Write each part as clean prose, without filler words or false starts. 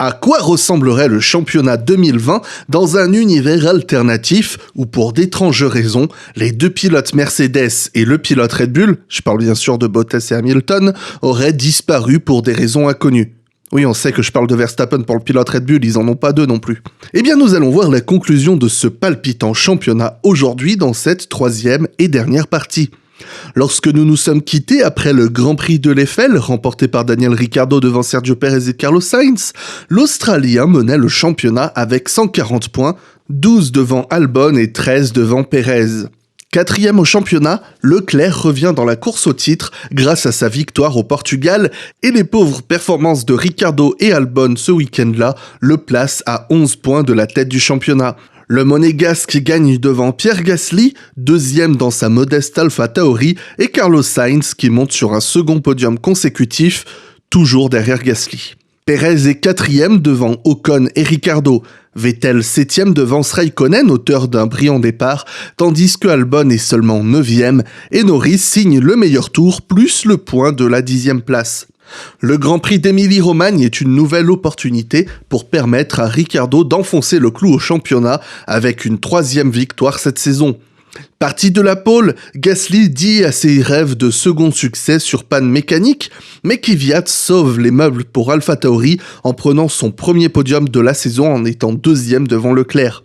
À quoi ressemblerait le championnat 2020 dans un univers alternatif où, pour d'étranges raisons, les deux pilotes Mercedes et le pilote Red Bull, je parle bien sûr de Bottas et Hamilton, auraient disparu pour des raisons inconnues? Oui, on sait que je parle de Verstappen pour le pilote Red Bull, ils en ont pas deux non plus. Eh bien, nous allons voir la conclusion de ce palpitant championnat aujourd'hui dans cette troisième et dernière partie. Lorsque nous nous sommes quittés après le Grand Prix de l'Eiffel, remporté par Daniel Ricciardo devant Sergio Pérez et Carlos Sainz, l'Australien menait le championnat avec 140 points, 12 devant Albon et 13 devant Pérez. Quatrième au championnat, Leclerc revient dans la course au titre grâce à sa victoire au Portugal et les pauvres performances de Ricciardo et Albon ce week-end-là le placent à 11 points de la tête du championnat. Le Monégasque gagne devant Pierre Gasly, deuxième dans sa modeste Alpha Tauri, et Carlos Sainz qui monte sur un second podium consécutif, toujours derrière Gasly. Pérez est quatrième devant Ocon et Ricciardo. Vettel septième devant Raikkonen, auteur d'un brillant départ, tandis que Albon est seulement neuvième, et Norris signe le meilleur tour plus le point de la 10e place. Le Grand Prix d'Émilie-Romagne est une nouvelle opportunité pour permettre à Ricciardo d'enfoncer le clou au championnat avec une 3e victoire cette saison. Parti de la pole, Gasly dit à ses rêves de second succès sur panne mécanique, mais Kvyat sauve les meubles pour AlphaTauri en prenant son premier podium de la saison en étant deuxième devant Leclerc.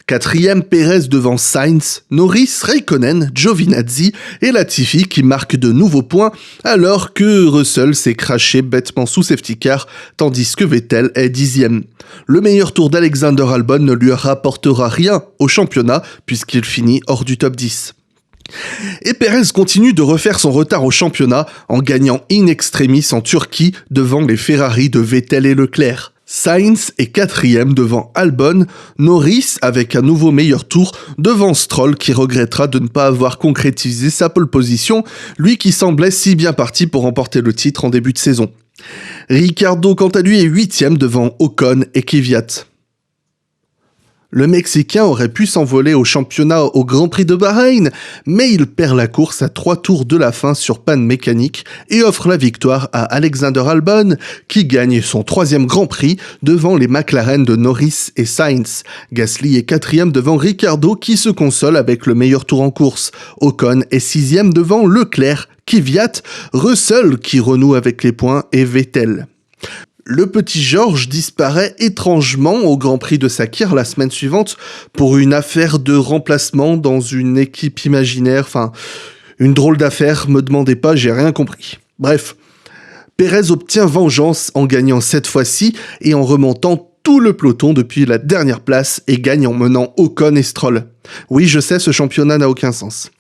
Quatrième, Pérez devant Sainz, Norris, Raikkonen, Giovinazzi et Latifi qui marquent de nouveaux points alors que Russell s'est craché bêtement sous safety car tandis que Vettel est 10e. Le meilleur tour d'Alexander Albon ne lui rapportera rien au championnat puisqu'il finit hors du top 10. Et Pérez continue de refaire son retard au championnat en gagnant in extremis en Turquie devant les Ferrari de Vettel et Leclerc. Sainz est quatrième devant Albon, Norris avec un nouveau meilleur tour devant Stroll qui regrettera de ne pas avoir concrétisé sa pole position, lui qui semblait si bien parti pour remporter le titre en début de saison. Ricciardo quant à lui est huitième devant Ocon et Kvyat. Le Mexicain aurait pu s'envoler au championnat au Grand Prix de Bahreïn, mais il perd la course à 3 tours de la fin sur panne mécanique et offre la victoire à Alexander Albon, qui gagne son 3e Grand Prix devant les McLaren de Norris et Sainz. Gasly est 4e devant Ricciardo qui se console avec le meilleur tour en course. Ocon est 6e devant Leclerc, Kvyat, Russell qui renoue avec les points et Vettel. Le petit George disparaît étrangement au Grand Prix de Sakir la semaine suivante pour une affaire de remplacement dans une équipe imaginaire, une drôle d'affaire, me demandez pas, j'ai rien compris. Bref, Pérez obtient vengeance en gagnant cette fois-ci et en remontant tout le peloton depuis la dernière place et gagne en menant Ocon et Stroll. Oui, je sais, ce championnat n'a aucun sens.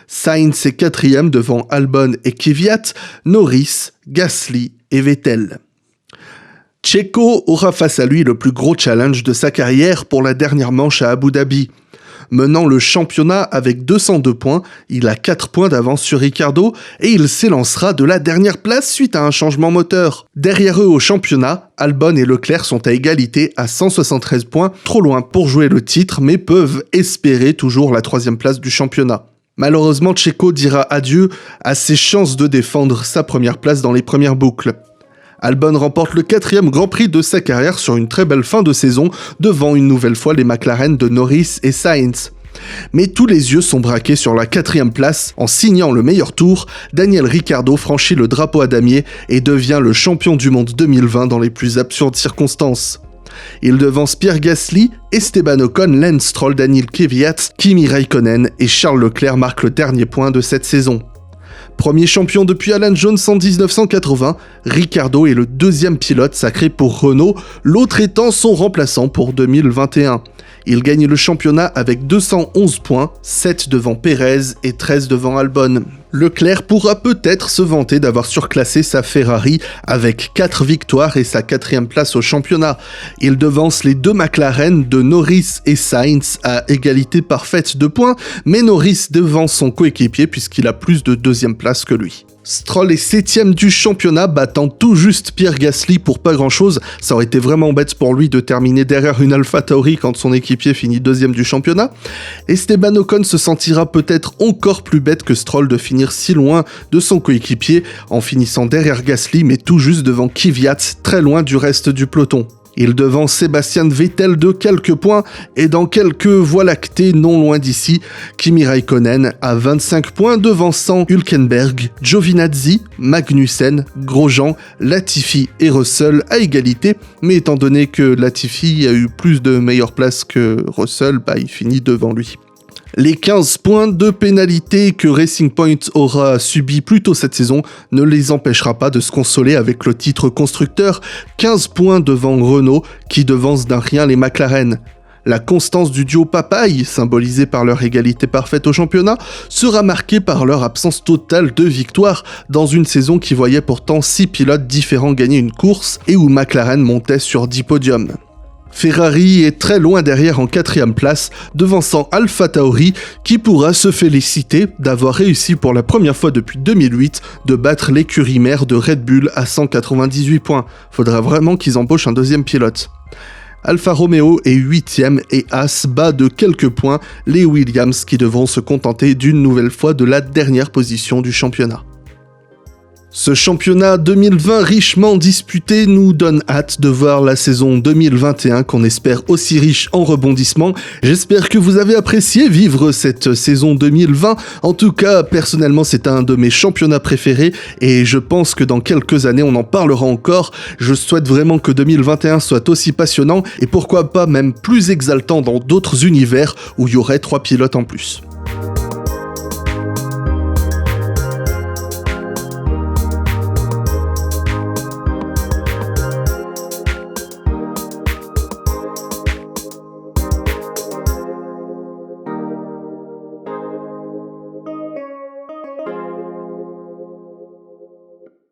Sainz est 4e devant Albon et Kvyat, Norris, Gasly et Vettel. Checo aura face à lui le plus gros challenge de sa carrière pour la dernière manche à Abu Dhabi. Menant le championnat avec 202 points, il a 4 points d'avance sur Ricciardo et il s'élancera de la dernière place suite à un changement moteur. Derrière eux au championnat, Albon et Leclerc sont à égalité à 173 points, trop loin pour jouer le titre mais peuvent espérer toujours la 3e place du championnat. Malheureusement, Checo dira adieu à ses chances de défendre sa première place dans les premières boucles. Albon remporte le 4e Grand Prix de sa carrière sur une très belle fin de saison devant une nouvelle fois les McLaren de Norris et Sainz. Mais tous les yeux sont braqués sur la 4e place. En signant le meilleur tour, Daniel Ricciardo franchit le drapeau à damier et devient le champion du monde 2020 dans les plus absurdes circonstances. Il devance Pierre Gasly, Esteban Ocon, Lance Stroll, Daniel Kvyat, Kimi Raikkonen et Charles Leclerc marquent le dernier point de cette saison. Premier champion depuis Alan Jones en 1980, Ricciardo est le 2e pilote sacré pour Renault, l'autre étant son remplaçant pour 2021. Il gagne le championnat avec 211 points, 7 devant Pérez et 13 devant Albon. Leclerc pourra peut-être se vanter d'avoir surclassé sa Ferrari avec 4 victoires et sa 4e place au championnat. Il devance les 2 McLaren de Norris et Sainz à égalité parfaite de points, mais Norris devance son coéquipier puisqu'il a plus de 2e place que lui. Stroll est 7e du championnat, battant tout juste Pierre Gasly pour pas grand chose. Ça aurait été vraiment bête pour lui de terminer derrière une Alpha Tauri quand son équipier finit 2e du championnat. Esteban Ocon se sentira peut-être encore plus bête que Stroll de finir si loin de son coéquipier en finissant derrière Gasly mais tout juste devant Kvyat, très loin du reste du peloton. Il devance Sébastien Vettel de quelques points et dans quelques voies lactées non loin d'ici, Kimi Räikkönen a 25 points devançant Hülkenberg, Giovinazzi, Magnussen, Grosjean, Latifi et Russell à égalité, mais étant donné que Latifi a eu plus de meilleures places que Russell, il finit devant lui. Les 15 points de pénalité que Racing Point aura subis plus tôt cette saison ne les empêchera pas de se consoler avec le titre constructeur, 15 points devant Renault qui devance d'un rien les McLaren. La constance du duo Papaye, symbolisée par leur égalité parfaite au championnat, sera marquée par leur absence totale de victoire dans une saison qui voyait pourtant 6 pilotes différents gagner une course et où McLaren montait sur 10 podiums. Ferrari est très loin derrière en 4e place, devançant AlphaTauri qui pourra se féliciter d'avoir réussi pour la première fois depuis 2008 de battre l'écurie mère de Red Bull à 198 points. Faudra vraiment qu'ils embauchent un deuxième pilote. Alfa Romeo est 8e et Haas bat de quelques points les Williams qui devront se contenter d'une nouvelle fois de la dernière position du championnat. Ce championnat 2020 richement disputé nous donne hâte de voir la saison 2021 qu'on espère aussi riche en rebondissements. J'espère que vous avez apprécié vivre cette saison 2020. En tout cas, personnellement, c'est un de mes championnats préférés et je pense que dans quelques années, on en parlera encore. Je souhaite vraiment que 2021 soit aussi passionnant et pourquoi pas même plus exaltant dans d'autres univers où il y aurait 3 pilotes en plus.